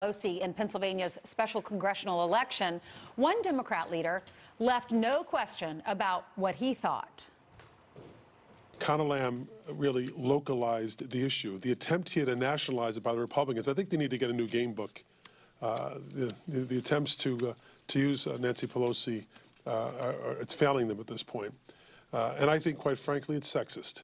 Pelosi in Pennsylvania's special congressional election, one Democrat leader left no question about what he thought. Conor Lamb really localized the issue. The attempt here to nationalize it by the Republicans, I think they need to get a new game book. The attempts to use Nancy Pelosi, it's failing them at this point. And I think, quite frankly, it's sexist.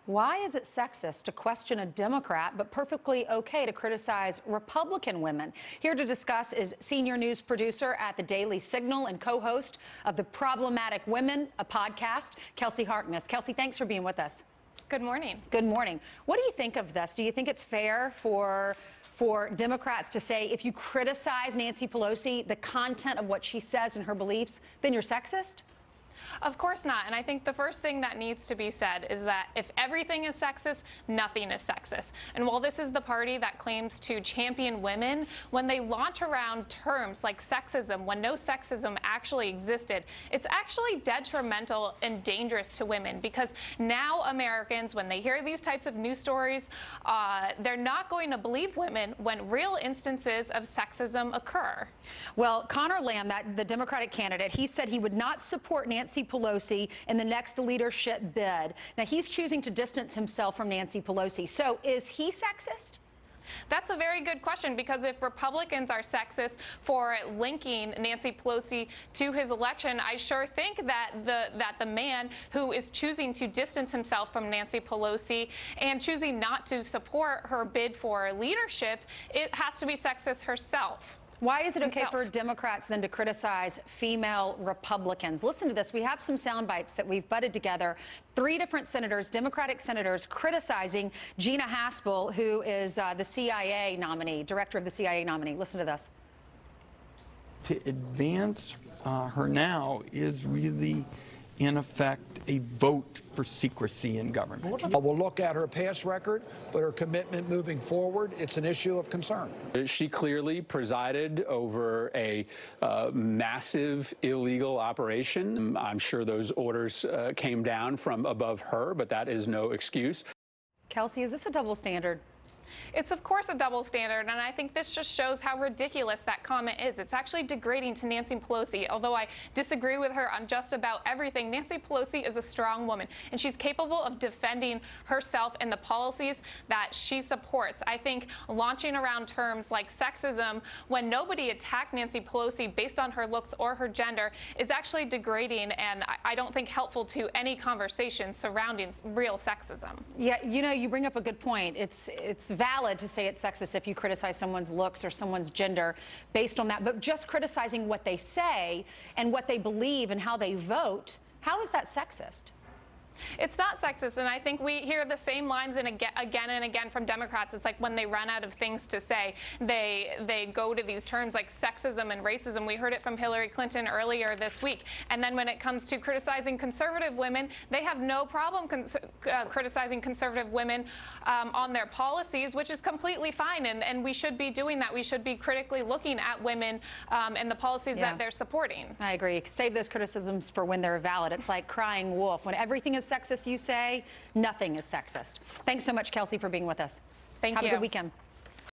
Why is it sexist to question a Democrat, but perfectly okay to criticize Republican women? Here to discuss is senior news producer at the Daily Signal and co-host of the Problematic Women, a podcast, Kelsey Harkness. Kelsey, thanks for being with us. Good morning. Good morning. What do you think of this? Do you think it's fair for Democrats to say if you criticize Nancy Pelosi, the content of what she says and her beliefs, then you're sexist? Of course not. And I think the first thing that needs to be said is that if everything is sexist, nothing is sexist. And while this is the party that claims to champion women, when they launch around terms like sexism, when no sexism actually existed, it's actually detrimental and dangerous to women, because now Americans, when they hear these types of news stories, they're not going to believe women when real instances of sexism occur. Well, Conor Lamb, the Democratic candidate, he said he would not support Nancy Pelosi in the next leadership bid. Now, he's choosing to distance himself from Nancy Pelosi. So is he sexist? That's a very good question, because if Republicans are sexist for linking Nancy Pelosi to his election, I sure think that the man who is choosing to distance himself from Nancy Pelosi and choosing not to support her bid for leadership, it has to be sexist herself. Why is it okay for Democrats then to criticize female Republicans? Listen to this. We have some sound bites that we've butted together. 3 different senators, Democratic senators, criticizing Gina Haspel, who is the CIA nominee, director of the CIA nominee. Listen to this. To advance her now is really, in effect, a vote for secrecy in government. We'll look at her past record, but her commitment moving forward, it's an issue of concern. She clearly presided over a massive illegal operation. I'm sure those orders came down from above her, but that is no excuse. Kelsey, is this a double standard? It's of course a double standard, and I think this just shows how ridiculous that comment is. It's actually degrading to Nancy Pelosi. Although I disagree with her on just about everything, Nancy Pelosi is a strong woman, and she's capable of defending herself and the policies that she supports. I think launching around terms like sexism when nobody attacked Nancy Pelosi based on her looks or her gender is actually degrading, and I don't think helpful to any conversation surrounding real sexism. Yeah, you know, you bring up a good point. It's valid to say it's sexist if you criticize someone's looks or someone's gender based on that, but just criticizing what they say and what they believe and how they vote, how is that sexist? It's not sexist, and I think we hear the same lines again and again from Democrats. It's like when they run out of things to say, they go to these terms like sexism and racism. We heard it from Hillary Clinton earlier this week. And then when it comes to criticizing conservative women, they have no problem criticizing conservative women on their policies, which is completely fine, and we should be doing that. We should be critically looking at women and the policies that they're supporting. I agree. Save those criticisms for when they're valid. It's like crying wolf. When everything is sexist, you say nothing is sexist. Thanks so much, Kelsey, for being with us. Thank you. Have a good weekend.